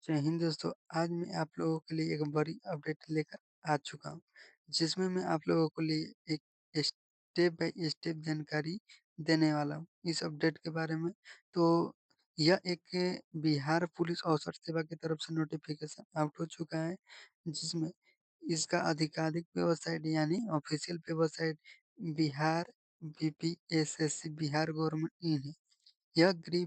जय हिंद दोस्तों, आज मैं आप लोगों के लिए एक बड़ी अपडेट लेकर आ चुका हूँ, जिसमें मैं आप लोगों के लिए एक स्टेप बाय स्टेप जानकारी देने वाला हूँ इस अपडेट के बारे में। तो यह एक बिहार पुलिस अवसर सेवा की तरफ से नोटिफिकेशन आउट हो चुका है, जिसमें इसका आधिकारिक वेबसाइट यानी official website Bihar BPSSC Bihar government in है। यह गृह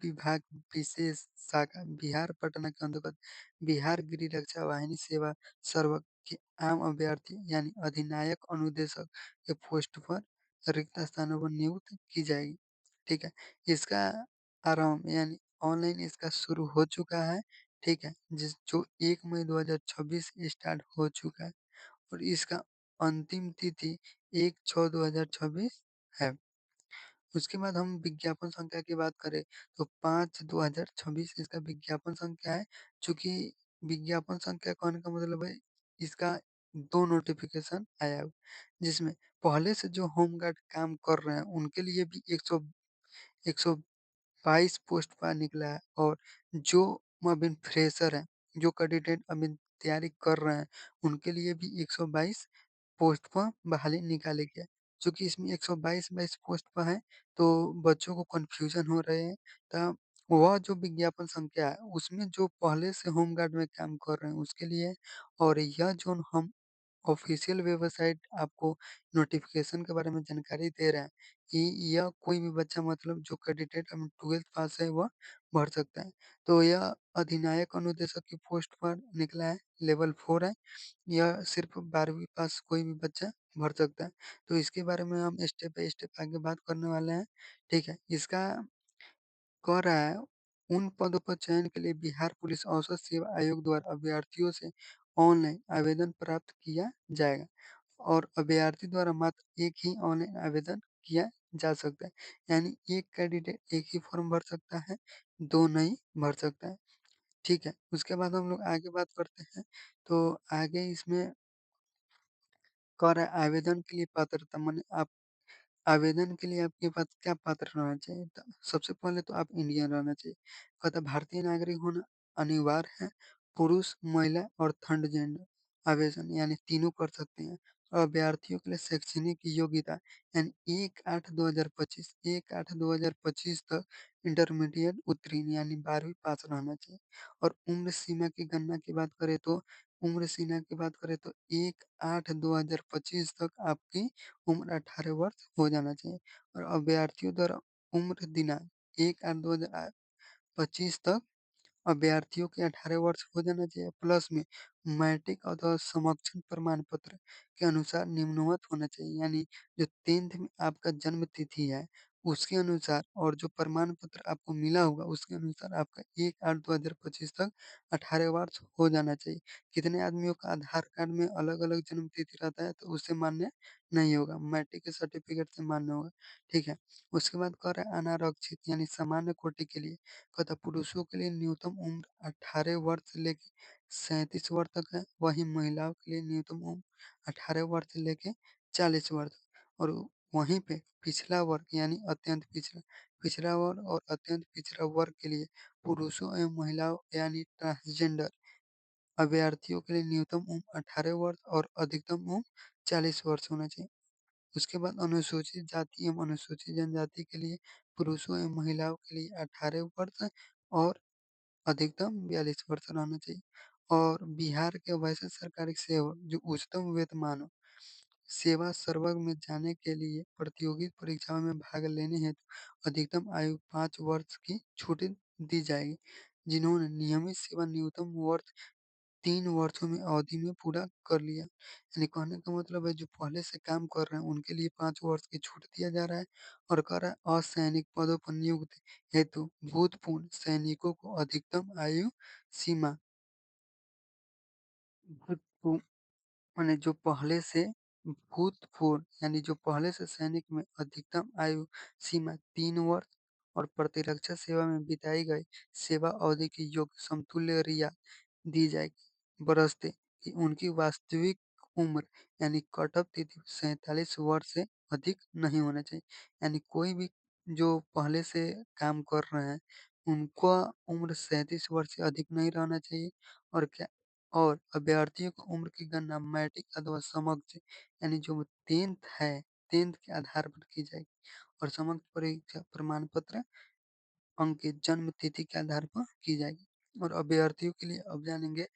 विभाग विशेष शाखा बिहार पटना के अंतर्गत बिहार गृह रक्षा वाहिनी सेवा सर्व के आम अभ्यर्थी यानी अधिनायक अनुदेशक के पोस्ट पर रिक्त स्थानों पर नियुक्त की जाएगी। ठीक है, इसका आरंभ यानी ऑनलाइन इसका शुरू हो चुका है। ठीक है, जिस जो 1 मई 2026 स्टार्ट हो चुका है और इसका अंतिम तिथि 1/6/2026 है। उसके बाद हम विज्ञापन संख्या की बात करें तो 5/2026 इसका विज्ञापन संख्या है। चूँकि विज्ञापन संख्या कहने का मतलब है इसका 2 नोटिफ़िकेशन आया है, जिसमें पहले से जो होमगार्ड काम कर रहे हैं उनके लिए भी 122 पोस्ट बाहर निकला है और जो अभी फ्रेशर हैं, जो कैंडिडेट अभी तैयारी कर रहे हैं, उनके लिए भी 122 पोस्ट पर बहाली निकाली गई है। चूँकि इसमें 122-22 पोस्ट पर है, तो बच्चों को कन्फ्यूज़न हो रहे हैं। त वह जो विज्ञापन संख्या है, उसमें जो पहले से होमगार्ड में काम कर रहे हैं, उसके लिए है और यह जो हम ऑफ़िशियल वेबसाइट आपको नोटिफ़िकेशन के बारे में जानकारी दे रहा है कि यह कोई भी बच्चा मतलब जो कैंडिडेट अभी 12th पास है, वह भर सकता है। तो यह अधिनायक अनुदेशक की पोस्ट पर निकला है, लेवल 4 है। यह सिर्फ़ 12वीं पास कोई भी बच्चा भर सकता है। तो इसके बारे में हम स्टेप बाय स्टेप आगे बात करने वाले हैं, ठीक है? इसका कह रहा है, उन पदों पर चयन के लिए बिहार पुलिस अवसर सेवा आयोग द्वारा अभ्यर्थियों से ऑनलाइन आवेदन प्राप्त किया जाएगा और अभ्यर्थी द्वारा मात्र एक ही ऑनलाइन आवेदन किया जा सकता है। यानी एक कैंडिडेट एक ही फॉर्म भर सकता है, 2 नहीं भर सकता है। ठीक है? उसके बाद हम लोग आगे बात करते हैं, तो आगे इसमें कह रहा है आवेदन के लिए पात्रता माने आप आवेदन के लिए आपके पास क्या पात्र रहना चाहिए? तो सबसे पहले तो आप इंडियन रहना चाहिए। कहता भारतीय नागरिक होना अनिवार्य है। पुरुष, महिला और थर्ड जेंडर आवेदन यानी तीनों कर सकते हैं। और अभ्यर्थियों के लिए शैक्षणिक योग्यता यानी 1/8/2025 1/8/2025 तक इंटरमीडिएट उत्तीर्ण यानी 12वीं पास रहना चाहिए। और उम्र सीमा की गणना की बात करें तो 1/8/2025 तक आपकी उम्र 18 वर्ष हो जाना चाहिए और अभ्यर्थियों द्वारा उम्र दिनांक 1/8/2025 तक अभ्यर्थियों के 18 वर्ष हो जाना चाहिए प्लस में मैट्रिक अथवा समकक्ष प्रमाण पत्र के अनुसार निम्नवत होना चाहिए यानी जो 10th में आपका जन्म तिथि है उसके अनुसार और जो प्रमाण पत्र आपको मिला होगा उसके अनुसार आपका 1/8/2025 तक 18 वर्ष हो जाना चाहिए। कितने आदमियों का आधार कार्ड में अलग-अलग जन्म तिथि रहता है तो उससे मान्य नहीं होगा, मैट्रिक के सर्टिफिकेट से मान्य होगा, ठीक है। उसके बाद कह रहा है अनारक्षित यानी सामान्य कोटि के लिए कहता पुरुषों के लिए न्यूनतम उम्र 18 वर्ष से लेके 37 वर्ष तक है, वहीं महिलाओं के लिए न्यूनतम उम्र 18 वर्ष से लेके 40 वर्ष और वहीं पे पिछड़ा वर्ग यानी अत्यंत पिछड़ा पिछड़ा वर्ग और अत्यंत पिछड़ा वर्ग के लिए पुरुषों एवं महिलाओं यानी ट्रांसजेंडर अभ्यर्थियों के लिए न्यूनतम उम्र 18 वर्ष और अधिकतम उम्र 40 वर्ष होना चाहिए। उसके बाद अनुसूचित जाति एवं अनुसूचित जनजाति के लिए पुरुषों एवं महिलाओं के लिए 18 वर्ष और अधिकतम 42 वर्ष रहना चाहिए। और बिहार के वैसे सरकारी सेवक जो उच्चतम वेतनमान हो, सेवा सर्वर में जाने के लिए प्रतियोगी परीक्षाओं में भाग लेने हेतु अधिकतम आयु 5 वर्ष की छूट दी जाएगी। जिन्होंने नियमित सेवा न्यूनतम वर्ष 3 वर्षों में अवधि में पूरा कर लिया। यानी कहने का मतलब है जो पहले से काम कर रहे हैं उनके लिए 5 वर्ष की छूट दिया जा रहा है और कह रहा है असैनिक पदों पर नियुक्त हेतु भूतपूर्व सैनिकों को अधिकतम आयु सीमा भूतपू माने जो पहले से भूतपूर्व यानी जो पहले से सैनिक में अधिकतम आयु सीमा 3 वर्ष और प्रतिरक्षा सेवा में बिताई गई सेवा अवधि की योग्य समतुल्य रियायत दी जाएगी बरसते कि उनकी वास्तविक उम्र यानी कट ऑफ तिथि 47 वर्ष से अधिक नहीं होना चाहिए। यानी कोई भी जो पहले से काम कर रहे हैं उनका उम्र 37 वर्ष से अधिक नहीं रहना चाहिए और क्या और अभ्यर्थियों की उम्र की गणना मैट्रिक अथवा समकक्ष यानी जो 10th है, 10th के आधार पर की जाएगी और समकक्ष परीक्षा प्रमाण पत्र अंकित जन्म तिथि के आधार पर की जाएगी। और अभ्यर्थियों के लिए अब जानेंगे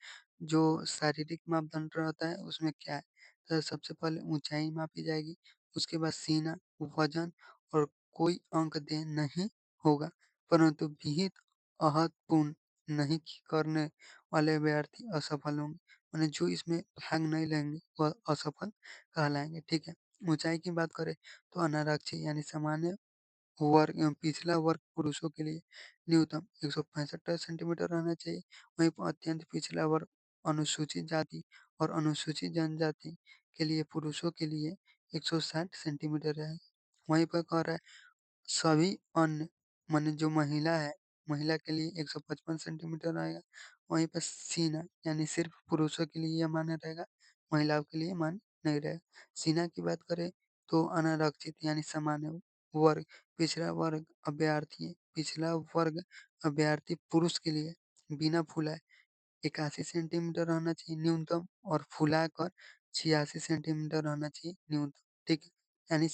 जो शारीरिक मापदंड रहता है उसमें क्या है। तो सबसे पहले ऊँचाई मापी जाएगी, उसके बाद सीना, वजन और कोई अंक देय नहीं होगा, परंतु विहित आहत पूर्ण नहीं करने वाले अभ्यर्थी असफल होंगे। माने जो इसमें भाग नहीं लेंगे वह असफल कहलाएँगे, ठीक है। ऊँचाई की बात करें तो अनारक्षी यानी सामान्य पिछला वर्ग पुरुषों के लिए न्यूनतम 165 सेंटीमीटर रहना चाहिए। वहीं पर अत्यंत पिछला वर्ग अनुसूचित जाति और अनुसूचित जनजाति के लिए पुरुषों के लिए 160 सेंटीमीटर रहेगा। वहीं पर कह रहा है सभी अन्य माने जो महिला है, महिला के लिए 155 सेंटीमीटर रहेगा। वहीं पर सीना यानी सिर्फ़ पुरुषों के लिए यह मान्य रहेगा, महिलाओं के लिए मान्य नहीं रहेगा। सीना की बात करें तो अनारक्षित यानी सामान्य वर्ग, पिछला वर्ग अभ्यर्थी पुरुष के लिए बिना फुलाए 81 सेंटीमीटर रहना चाहिए न्यूनतम और फुलाकर 86 सेंटीमीटर रहना चाहिए न्यूनतम, ठीक है? यानी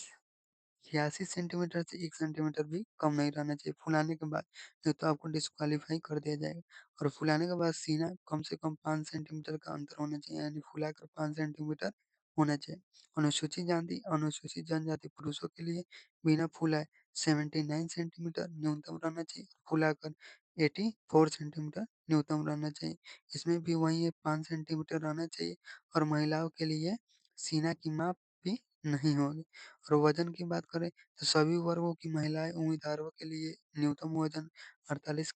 86 सेंटीमीटर से 1 सेंटीमीटर भी कम नहीं रहना चाहिए फुलाने के बाद, नहीं तो आपको डिस्क्वालीफाई कर दिया जाएगा। और फुलाने के बाद सीना कम से कम 5 सेंटीमीटर का अंतर होना चाहिए, यानी फुलाकर 5 सेंटीमीटर होना चाहिए। अनुसूचित जनजाति पुरुषों के लिए बिना फुलाए 79 सेंटीमीटर न्यूनतम रहना चाहिए, फुलाकर 84 सेंटीमीटर न्यूनतम रहना चाहिए। इसमें भी वही है 5 सेंटीमीटर रहना चाहिए और महिलाओं के लिए सीना की माप भी नहीं होगी। और वज़न की बात करें तो सभी वर्गों की महिलाएँ उम्मीदवारों के लिए न्यूनतम वज़न 48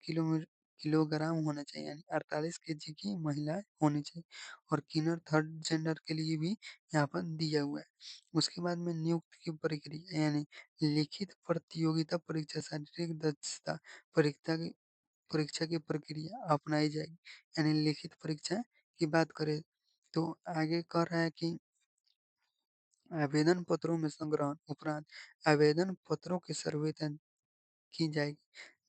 किलोग्राम होना चाहिए, यानी 48 केजी की महिलाएँ होनी चाहिए और किन्नर थर्ड जेंडर के लिए भी यहाँ पर दिया हुआ है। उसके बाद में नियुक्ति की प्रक्रिया यानी लिखित प्रतियोगिता परीक्षा शारीरिक दक्षता परीक्षा की प्रक्रिया अपनाई जाएगी। यानी लिखित परीक्षा की बात करें तो आगे कह रहा है कि आवेदन पत्रों में संग्रहण उपरांत आवेदन पत्रों की सर्वेक्षण की जाएगी।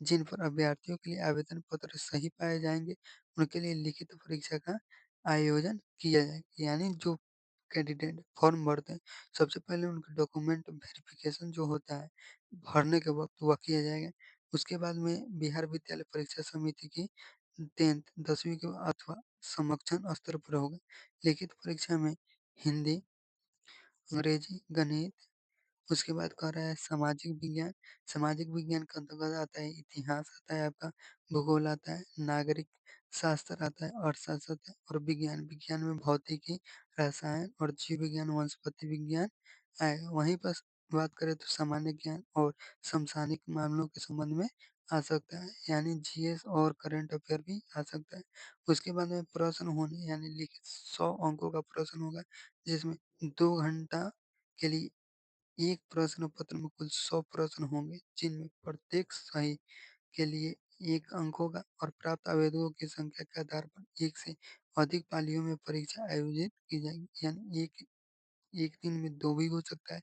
जिन पर अभ्यर्थियों के लिए आवेदन पत्र सही पाए जाएँगे, उनके लिए लिखित परीक्षा का आयोजन किया जाएगा। यानी जो कैंडिडेट फॉर्म भरते हैं, सबसे पहले उनका डॉक्यूमेंट वेरिफिकेशन जो होता है, भरने के वक़्त वह किया जाएगा। उसके बाद में बिहार विद्यालय परीक्षा समिति की 10th 10वीं के अथवा समकक्षण स्तर पर होगा। लिखित परीक्षा में हिंदी, अंग्रेजी, गणित उसके बाद कह रहा है सामाजिक विज्ञान के अंतर्गत आता है इतिहास आता है आपका, भूगोल आता है, नागरिक शास्त्र आता है, अर्थशास्त्र आता है और विज्ञान में भौतिकी, रसायन और जीव विज्ञान, वनस्पति विज्ञान आएगा। वहीं पर बात करें तो सामान्य ज्ञान और समसामयिक मामलों के संबंध में आ सकता है, यानी जीएस और करंट अफेयर भी आ सकता है। उसके बाद में प्रश्न होने यानी लिखित 100 अंकों का प्रश्न होगा, जिसमें 2 घंटा के लिए एक प्रश्न पत्र में कुल 100 प्रश्न होंगे, जिनमें प्रत्येक सही के लिए 1 अंक होगा और प्राप्त आवेदकों की संख्या के आधार पर 1 से अधिक पालियों में परीक्षा आयोजित की जाएगी। यानी एक एक दिन में 2 भी हो सकता है।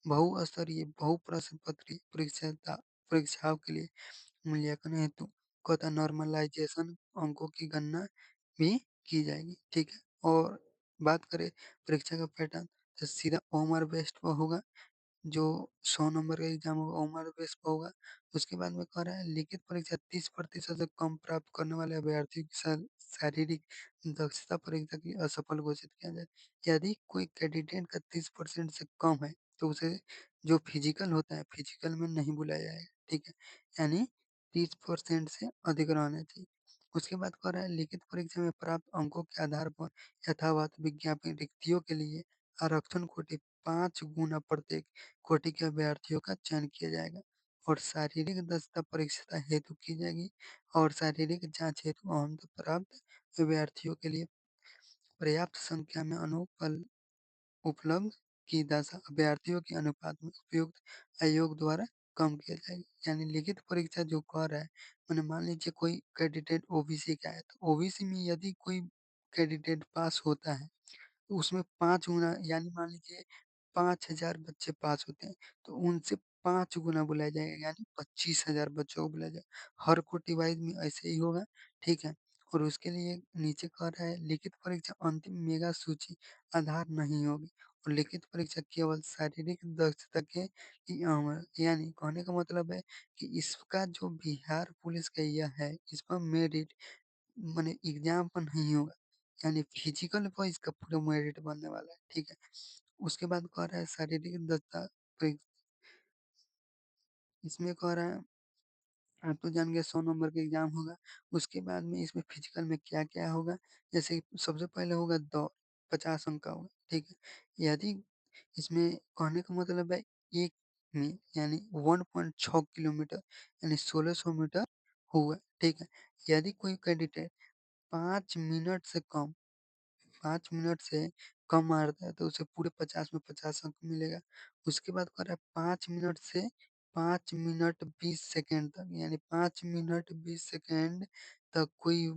बहुस्तरीय बहुप्रश्न पत्रीय परीक्षाओं के लिए मूल्यांकन हेतु कोटा नॉर्मलाइज़ेशन अंकों की गणना भी की जाएगी, ठीक है? और बात करें परीक्षा का पैटर्न तो सीधा ओमर बेस्ड पर होगा। जो 100 नंबर का एग्ज़ाम होगा ओमर बेस पे होगा। उसके बाद में कह रहा है लिखित परीक्षा 30% से कम प्राप्त करने वाले अभ्यर्थियों की शारीरिक दक्षता परीक्षा के लिए असफल घोषित किया जाए। यदि कोई कैंडिडेट का 30% से कम है तो उसे जो फिजिकल होता है फिजिकल में नहीं बुलाया जाएगा, ठीक है? यानी 30% से अधिक रहना चाहिए। उसके बाद कह रहा है लिखित परीक्षा में प्राप्त अंकों के आधार पर यथावत विज्ञापन रिक्तियों के लिए आरक्षण कोटि 5 गुना प्रत्येक कोटि के अभ्यर्थियों का चयन किया जाएगा और शारीरिक दक्षता परीक्षा हेतु की जाएगी और शारीरिक जांच हेतु अहमता प्राप्त अभ्यर्थियों के लिए पर्याप्त संख्या में उपलब्ध की दशा अभ्यर्थियों के अनुपात में उपयुक्त आयोग द्वारा कम किया जाएगा। यानी लिखित परीक्षा जो कह रहा है मैंने मान लीजिए कोई कैंडिडेट ओबीसी का है तो ओबीसी में यदि कोई कैंडिडेट पास होता है तो उसमें 5 गुना यानी मान लीजिए 5000 बच्चे पास होते हैं, तो उनसे 5 गुना बुलाया जाएगा यानी 25,000 बच्चों को बुलाया जाएगा। हर कोटि वाइज़ में ऐसे ही होगा, ठीक है? और उसके लिए नीचे कह रहा है लिखित परीक्षा अंतिम मेगा सूची आधार नहीं होगी और लिखित परीक्षा केवल शारीरिक दक्षता के लिए यानी कहने का मतलब है कि इसका जो बिहार पुलिस का यह है, इस पर मेरिट माने एग्ज़ाम पर नहीं होगा, यानी फिज़िकल पर इसका पूरा मेरिट बनने वाला है, ठीक है? उसके बाद कह रहा है शारीरिक दक्षता परी इसमें कह रहा है आप तो जान गए 100 नंबर का एग्ज़ाम होगा, उसके बाद में इसमें फिज़िकल में क्या-क्या होगा, जैसे सबसे पहले होगा दौड़, 50 अंक का होगा, ठीक है? यदि इसमें कहने का मतलब है 1 में यानी 1.6 किलोमीटर यानी 1600 मीटर हुआ, ठीक है? यदि कोई कैंडिडेट 5 मिनट से कम 5 मिनट से कम मारता है तो उसे पूरे 50 में 50 अंक मिलेगा। उसके बाद कह रहा है 5 मिनट से 5 मिनट 20 सेकंड तक यानी 5 मिनट 20 सेकंड तक कोई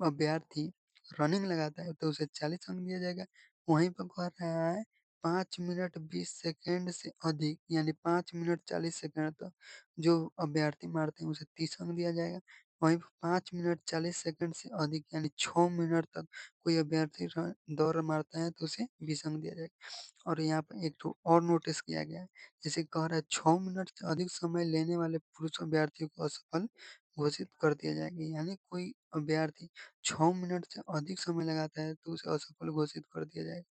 अभ्यर्थी रनिंग लगाता है तो उसे 40 अंक दिया जाएगा। वहीं पर कह रहा है 5 मिनट 20 सेकंड से अधिक यानी 5 मिनट 40 सेकंड तक जो अभ्यर्थी मारते हैं उसे 30 अंक दिया जाएगा। वहीं पर 5 मिनट 40 सेकंड से अधिक यानी 6 मिनट तक कोई अभ्यर्थी दौड़ मारता है तो उसे 20 अंक दिया जाएगा। और यहाँ पे एक ठो और नोटिस किया गया है, जैसे कह रहा है 6 मिनट से अधिक समय लेने वाले पुरुष अभ्यर्थियों को असफल घोषित कर दिया जाएगा। यानी कोई अभ्यर्थी 6 मिनट से अधिक समय लगाता है तो उसे असफल घोषित कर दिया जाएगा।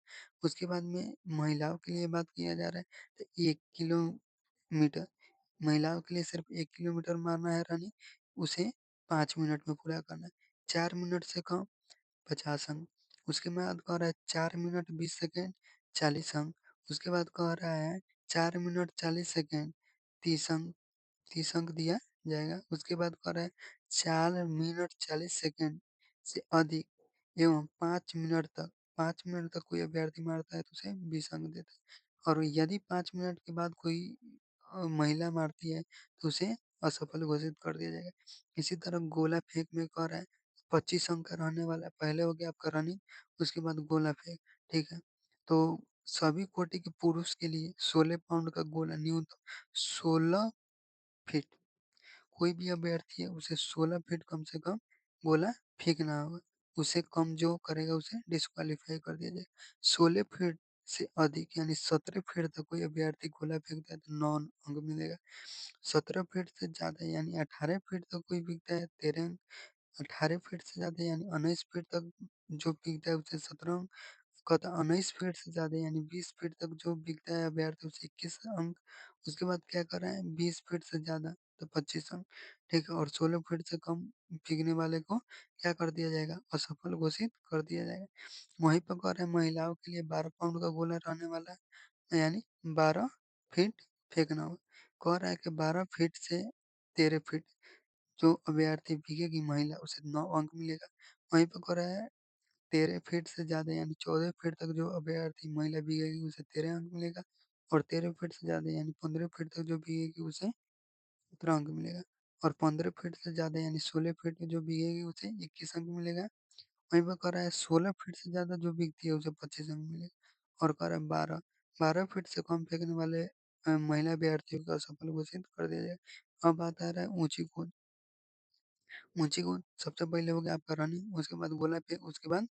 उसके बाद में महिलाओं के लिए बात किया जा रहा है तो 1 किलोमीटर महिलाओं के लिए सिर्फ 1 किलोमीटर मारना है रनिंग, उसे 5 मिनट में पूरा करना है। 4 मिनट से कम 50 अंक। उसके बाद कह रहा है 4 मिनट 20 सेकंड 40 अंक। उसके बाद कह रहा है 4 मिनट 40 सेकंड 30 अंक 30 अंक दिया जाएगा। उसके बाद कह रहा है 4 मिनट 40 सेकंड से अधिक एवं 5 मिनट तक 5 मिनट तक कोई अभ्यर्थी मारता है तो उसे 20 अंक देता है। और यदि 5 मिनट के बाद कोई महिला मारती है तो उसे असफल घोषित कर दिया जाएगा। इसी तरह गोला फेंक में कह रहा है 25 अंक का रहने वाला है। पहले हो गया आपका रनिंग, उसके बाद गोला फेंक, ठीक है? तो सभी कोटि के पुरुष के लिए 16 पाउंड का गोला न्यूनतम 16 फीट कोई भी अभ्यर्थी है उसे 16 फीट कम से कम गोला फेंकना होगा। उससे कम जो करेगा उसे डिस्क्वालीफाई कर दिया जाएगा। 16 फीट से अधिक यानी 17 फीट तक कोई अभ्यर्थी गोला फेंकता है तो 9 अंक मिलेगा। 17 फीट से ज़्यादा यानी 18 फीट तक कोई फेंकता है 13 अंक। 18 फीट से ज़्यादा यानी 19 फीट तक जो फेंकता है उसे 17 अंक। कतः 19 फीट से ज़्यादा यानी 20 फीट तक जो बिकता है अभ्यर्थी उसे 21 अंक। उसके बाद क्या कर रहे हैं 20 फीट से ज़्यादा तो 25 अंक, ठीक है? और 16 फीट से कम फेंकने वाले को क्या कर दिया जाएगा? असफल घोषित कर दिया जाएगा। वहीं पर कह रहे हैं महिलाओं के लिए 12 पाउंड का गोला रहने वाला है यानी 12 फीट फेंकना होगा। कह रहा है कि 12 फीट से 13 फीट जो अभ्यर्थी भीगेगी महिला उसे 9 अंक मिलेगा। वहीं पे कह रहा है 13 फीट से ज़्यादा यानी 14 फीट तक जो अभ्यर्थी महिला भीगेगी उसे 13 अंक मिलेगा और 13 फीट से ज़्यादा यानी 15 फीट तक जो भीगेगी उसे 17 अंक मिलेगा और 15 फीट से ज़्यादा यानी 16 फीट जो भीगेगी उसे 21 अंक मिलेगा। वहीं पे कह रहा है 16 फीट से ज़्यादा जो भीगती है उसे 25 अंक मिलेगा और कह रहा है 12 फीट से कम फेंकने वाले महिला अभ्यर्थियों को असफल घोषित कर दिया जाएगा। अब बात आ रहा है ऊँची कूद। ऊँची कूद सबसे पहले हो गया आपका रनिंग, उसके बाद गोला फेंक, उसके बाद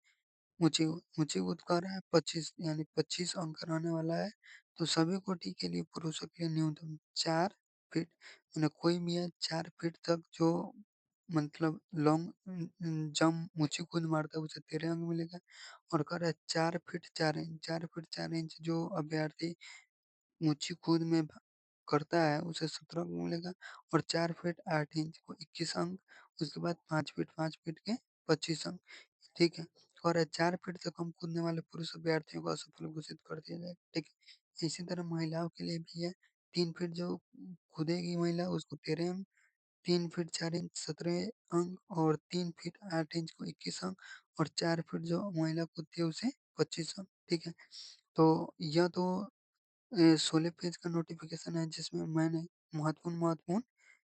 ऊँची कूद का रहा है 25 यानी 25 अंक का रहने वाला है। तो सभी कोटि के लिए पुरुषों के लिए न्यूनतम 4 फीट माने कोई भी है 4 फीट तक जो मतलब लॉन्ग जंप ऊँची कूद मारता है उसे 13 अंक मिलेगा और कह रहा है 4 फीट 4 इंच 4 फीट 4 इंच जो अभ्यर्थी ऊँची कूद में करता है उसे 17 अंक मिलेगा और 4 फीट 8 इंच को 21 अंक, उसके बाद 5 फीट के 25 अंक, ठीक है? और 4 फीट से कम कूदने वाले पुरुष अभ्यर्थियों को असफल घोषित कर दिया जाएगा, ठीक है? इसी तरह महिलाओं के लिए भी है, 3 फीट जो कूदेगी महिला उसको 13 अंक, 3 फीट 4 इंच 17 अंक और 3 फीट 8 इंच को 21 अंक और 4 फीट जो महिला कूदती है उसे 25 अंक, ठीक है? तो यह तो 16 पेज का नोटिफ़िकेशन है जिसमें मैंने महत्वपूर्ण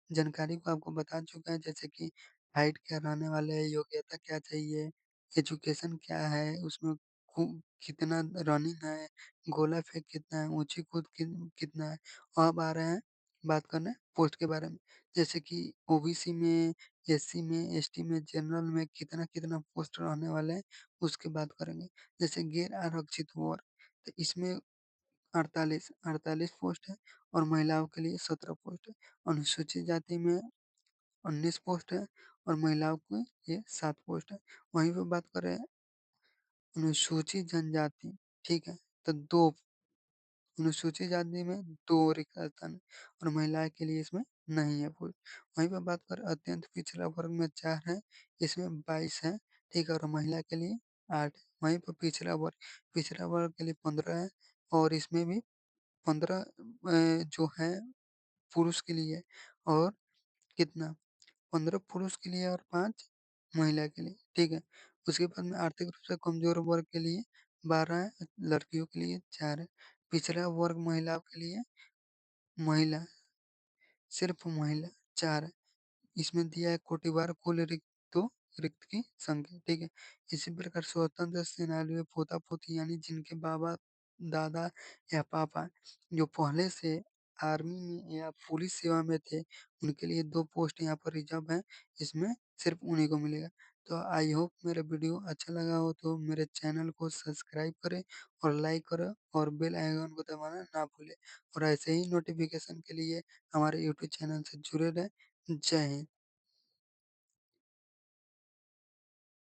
जानकारी को आपको बता चुका है जैसे कि हाइट क्या रहने वाला है, योग्यता क्या चाहिए, एजुकेशन क्या है, उसमें कु कितना रनिंग है, गोला फेंक कितना है, ऊँची कूद कितना है। अब आ रहे हैं बात कर रहे हैं पोस्ट के बारे में। जैसे कि ओबीसी में, एससी में, एसटी में, जनरल में कितना-कितना पोस्ट रहने वाले हैं, उसकी बात करेंगे। जैसे गैर आरक्षित वर्ग, तो इसमें 48 पोस्ट है और महिलाओं के लिए 17 पोस्ट है। अनुसूचित जाति में 19 पोस्ट है और महिलाओं के लिए 7 पोस्ट है। वहीं पे बात करें अनुसूचित जनजाति, ठीक है? तो 2 अनुसूचित जाति में 2 रिक्त स्थान है और महिलाएँ के लिए इसमें नहीं है पोस्ट। वहीं पे बात करें अत्यंत पिछड़ा वर्ग में 4 है, इसमें 22 है, ठीक है? और महिला के लिए 8 है। वहीं पे पिछड़ा वर्ग के लिए 15 है और इसमें भी 15 जो है पुरुष के लिए और कितना 15 पुरुष के लिए और 5 महिला के लिए, ठीक है? उसके बाद में आर्थिक रूप से कमज़ोर वर्ग के लिए 12 है, लड़कियों के लिए 4 है। पिछड़ा वर्ग महिलाओं के लिए महिला, सिर्फ़ महिला 4 है। इसमें दिया है कोटिवार कुल रिक्त की संख्या, ठीक है? इसी प्रकार स्वतंत्र सेनानियों पोता-पोती यानी जिनके बाबा, दादा या पापा जो पहले से आर्मी में या पुलिस सेवा में थे, उनके लिए 2 पोस्ट यहाँ पर रिज़र्व हैं, इसमें सिर्फ़ उन्हीं को मिलेगा। तो आई होप मेरा वीडियो अच्छा लगा हो तो मेरे चैनल को सब्सक्राइब करें और लाइक करें और बेल आइकन को दबाना ना भूलें और ऐसे ही नोटिफ़िकेशन के लिए हमारे यूट्यूब चैनल से जुड़े रहें। जय हिंद।